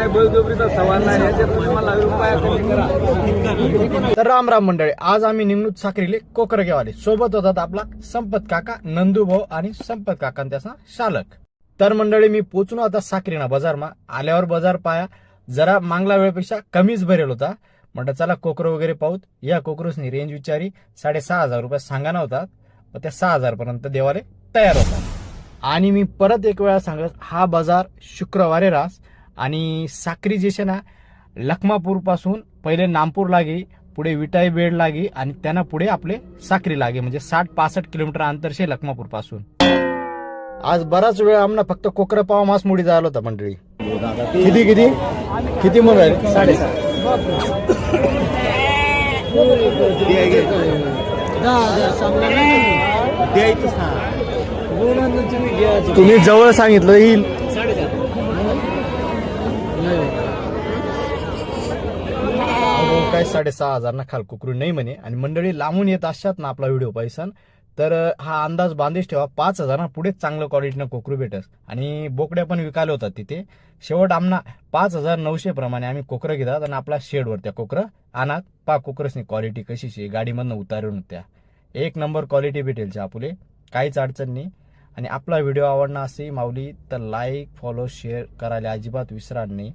बळजबरीचा सवाल नाही, याच्यात तुम्ही मला रुपया कमी करा. तर राम राम मंडळी, आज आम्ही निघणूक साखरीले कोकर घेवाले. सोबत होतात आपला संपत काका, नंदू भाऊ आणि संपत काका त्याचा शालक. तर मंडळी मी पोचून आता साखरीना बाजारमा. आल्यावर बाजार पाया जरा मागला वेळेपेक्षा कमीच भरेल होता. म्हणलं चला कोकर वगैरे पाहूत. या कोकरसनी रेंज विचारी 6,500 रुपये सांगाना होतात, त्या 6,000 पर्यंत देवाले तयार होता. आणि मी परत एक वेळा सांगत, हा बाजार शुक्रवारी रास आणि साखरी जे ना लखमापूर पासून पहिले नामपूर लागे, पुढे विटाई बेड लागे आणि त्यांना पुढे आपले साखरी लागे, म्हणजे 60-65 किलोमीटर अंतर शे लखमापूर पासून. आज बराच वेळ आम्हाला फक्त कोकरा पाव मास मुडी जायला होता मंडळी. किती किती किती मग 7.5. तुम्ही जवळ सांगितलं येईल. काय 6,500 ना खाल कुकरू नाही म्हणे. आणि मंडळी लांबून येत असतात ना आपला व्हिडिओ पाहिसन, तर हा अंदाज बांधीच ठेवा 5,000 पुढे चांगलं क्वालिटीनं कोकरू भेटस. आणि बोकड्या पण विकायला होतात तिथे. शेवट आमना 5,900 प्रमाणे आम्ही कोकरं घेतात आणि आपला शेडवर त्या कोकरं आणत. कोकरसनी क्वालिटी कशीची गाडीमधनं उतारून त्या एक नंबर क्वालिटी भेटेल आपुले, काहीच अडचण नाही. आणि आपला व्हिडिओ आवडणार असेल माऊली तर लाईक फॉलो शेअर करायला अजिबात विसरा नाही.